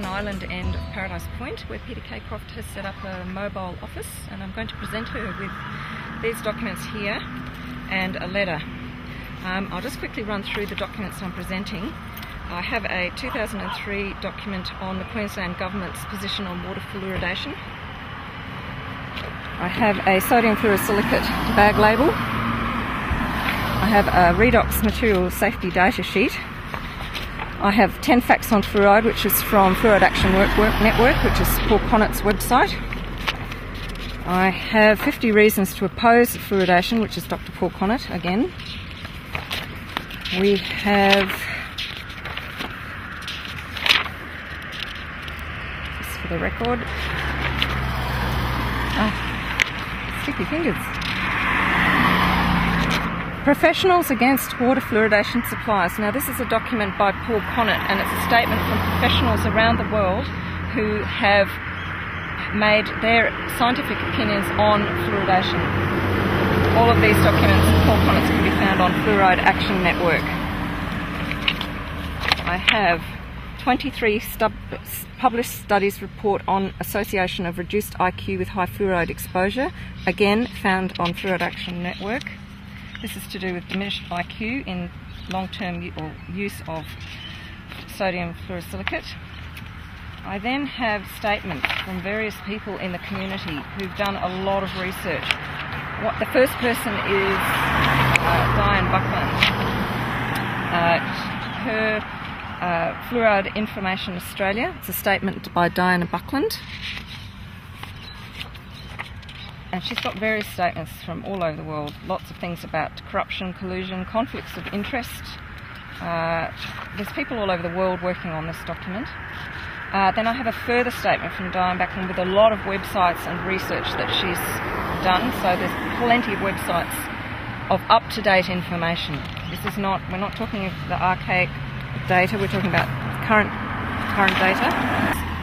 Robben Island end of Paradise Point, where Peta Croft has set up a mobile office, and I'm going to present her with these documents here and a letter. I'll just quickly run through the documents I'm presenting. I have a 2003 document on the Queensland Government's position on water fluoridation. I have a sodium fluorosilicate bag label. I have a redox material safety data sheet. I have 10 facts on fluoride, which is from Fluoride Action Network, which is Paul Connett's website. I have 50 reasons to oppose fluoridation, which is Dr. Paul Connett again. We have, just for the record, sticky fingers. Professionals Against Water Fluoridation Supplies. Now this is a document by Paul Connett, and it's a statement from professionals around the world who have made their scientific opinions on fluoridation. All of these documents, Paul Connett's, can be found on Fluoride Action Network. I have 23 published studies report on association of reduced IQ with high fluoride exposure, again found on Fluoride Action Network. This is to do with diminished IQ in long-term use of sodium fluorosilicate. I then have statements from various people in the community who've done a lot of research. The first person is Diane Buckland. Her Fluoride Information Australia. It's a statement by Diana Buckland. And she's got various statements from all over the world, lots of things about corruption, collusion, conflicts of interest. There's people all over the world working on this document. Then I have a further statement from Diane Buckland with a lot of websites and research that she's done. So there's plenty of websites of up-to-date information. We're not talking of the archaic data, we're talking about current data.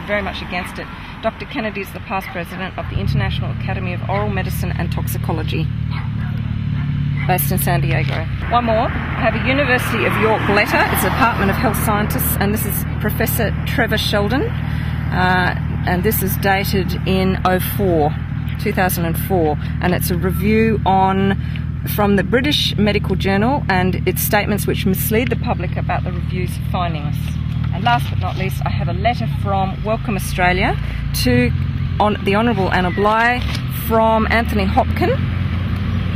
Very much against it. Dr. Kennedy is the past president of the International Academy of Oral Medicine and Toxicology, based in San Diego. One more. I have a University of York letter. It's the Department of Health Scientists, and this is Professor Trevor Sheldon, and this is dated in 2004, and it's a review from the British Medical Journal, and it's statements which mislead the public about the review's findings. And last but not least, I have a letter from Welcome Australia to the Honourable Anna Bligh from Anthony Hopkin,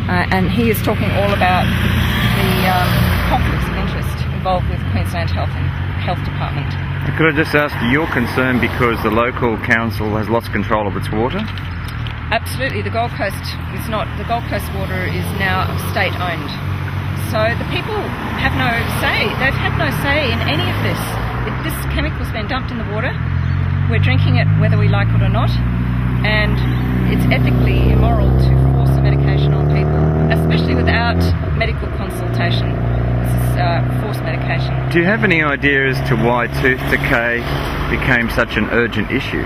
and he is talking all about the conflicts of interest involved with Queensland Health Department. Could I just ask, you're concerned because the local council has lost control of its water? Absolutely. The Gold Coast water is now state-owned. So the people have no say. They've had no say in any of this. This chemical's been dumped in the water. We're drinking it whether we like it or not, and it's ethically immoral to force a medication on people, especially without medical consultation. This is forced medication. Do you have any idea as to why tooth decay became such an urgent issue?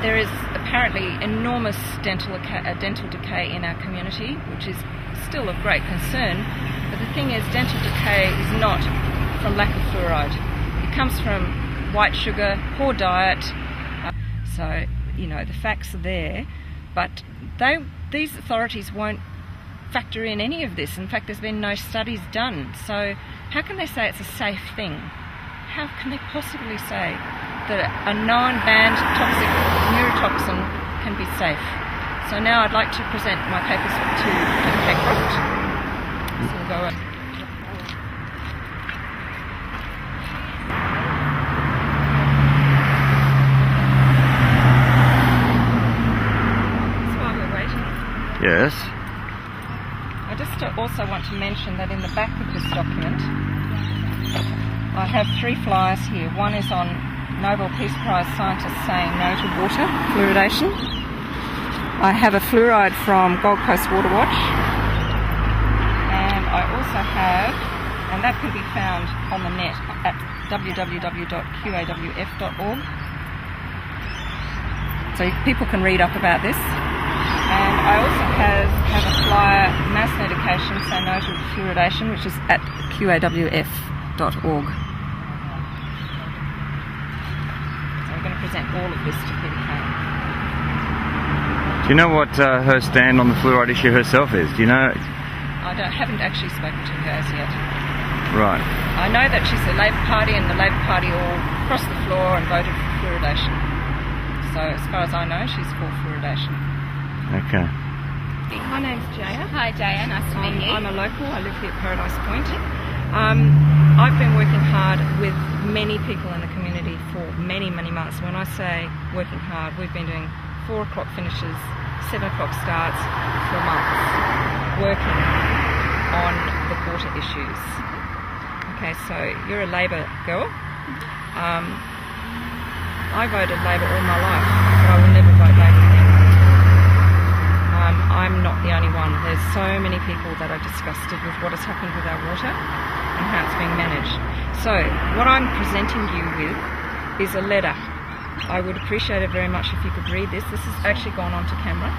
There is apparently enormous dental decay in our community, which is still of great concern. But the thing is, dental decay is not from lack of fluoride. It comes from white sugar, poor diet. So, the facts are there, but these authorities won't factor in any of this. In fact, there's been no studies done. So how can they say it's a safe thing? How can they possibly say that a known banned toxic neurotoxin can be safe? So now I'd like to present my papers to Peta Croft. So we'll go on. Yes. I just also want to mention that in the back of this document I have 3 flyers here. One is on Nobel Peace Prize scientists saying no to water fluoridation. I have a fluoride from Gold Coast Water Watch, and I also have, and that can be found on the net at www.qawf.org, so people can read up about this. And I also have a flyer, mass medication, so no to fluoridation, which is at qawf.org. to present all of this to Peta Croft. Do you know what her stand on the fluoride issue herself is? Do you know? Haven't actually spoken to her as yet. Right. I know that she's the Labor Party, and the Labor Party all crossed the floor and voted for fluoridation. So as far as I know, she's for fluoridation. Okay. My name's Jaya. Hi Jaya, nice to meet you. I'm a local. I live here at Paradise Point. I've been working hard with many people in the community for many, many months. When I say working hard, we've been doing 4 o'clock finishes, 7 o'clock starts for months, working on the water issues. Okay, so you're a Labor girl. I voted Labor all my life, but I will never vote Labor again. I'm not the only one. There's so many people that are disgusted with what has happened with our water and how it's being managed. So what I'm presenting you with is a letter. I would appreciate it very much if you could read this. This has actually gone on to camera.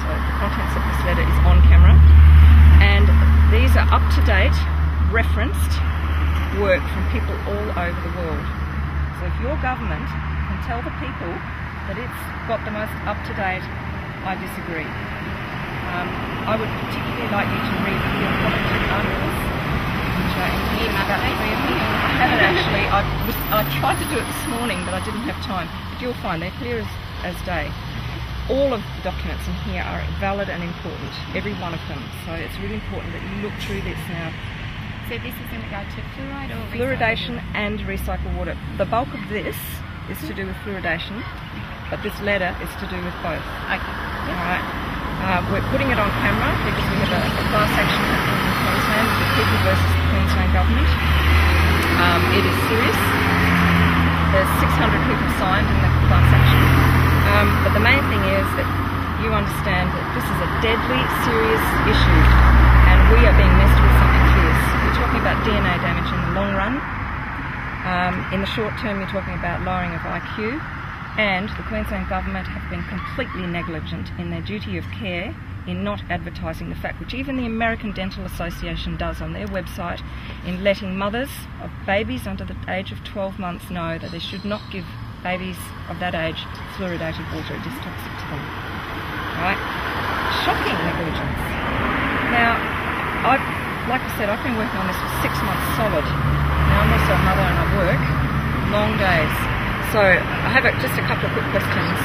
So the contents of this letter is on camera. And these are up-to-date, referenced work from people all over the world. So if your government can tell the people that it's got the most up-to-date, I disagree. I would particularly like you to read the apology articles, which are in here about 3 of them. I haven't actually. I tried to do it this morning, but I didn't have time. But you'll find they're clear as day. All of the documents in here are valid and important, every one of them. So it's really important that you look through this now. So this is in regard to fluoride or Fluoridation and recycled water. The bulk of this is to do with fluoridation, but this letter is to do with both. Okay. Yep. All right. We're putting it on camera because we have a class action happening in Queensland with the people versus the Queensland government. It is serious. There's 600 people signed in the class action. But the main thing is that you understand that this is a deadly, serious issue, and we are being messed with something fierce. We're talking about DNA damage in the long run. In the short term, you're talking about lowering of IQ. And the Queensland Government have been completely negligent in their duty of care in not advertising the fact, which even the American Dental Association does on their website, in letting mothers of babies under the age of 12 months know that they should not give babies of that age fluoridated water. It is toxic to them. Right? Shocking negligence. Now, like I said, I've been working on this for 6 months solid. Now, I'm also a mother and I work long days. So I have just a couple of quick questions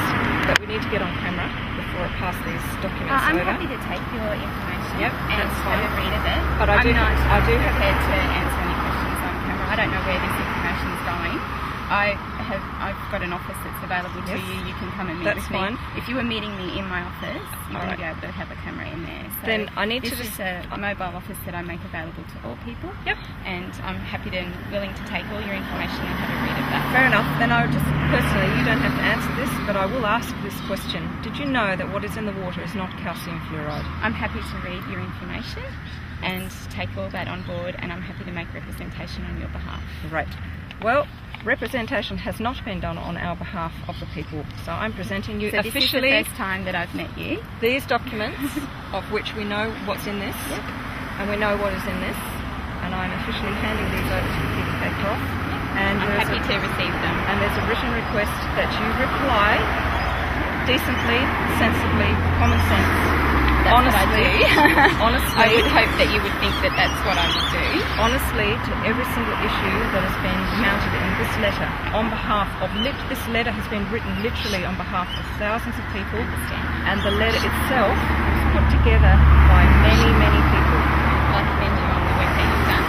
that we need to get on camera before I pass these documents I'm over. happy to take your information and that's have fine. a read of it. But I do I'm not have prepared to answer any questions on camera. I don't know where this information is going. I've got an office that's available to you. You can come and meet with fine. me. If you were meeting me in my office, you wouldn't be able to have a camera in there. So Then I need this to is a mobile office that I make available to all people. Yep. And I'm happy and willing to take all your information and have a read of that. Fair enough. Then I would just, personally, you don't have to answer this, but I will ask this question. Did you know that what is in the water is not calcium fluoride? I'm happy to read your information and take all that on board, and I'm happy to make representation on your behalf. Great. Well, representation has not been done on our behalf of the people, so I'm presenting you So officially this is the first time that I've met you. these documents, of which we know what's in this, and we know what is in this, and I'm officially handing these over to Peta Croft. And I'm happy to receive them. And there's a written request that you reply decently, sensibly, common sense. That's honestly, what I do. honestly, I would hope that you would think that that's what I would do. Honestly, to every single issue that has been mounted in this letter, on behalf of this letter has been written literally on behalf of thousands of people, and the letter itself was put together by many, many people. I commend you on the work that you've done.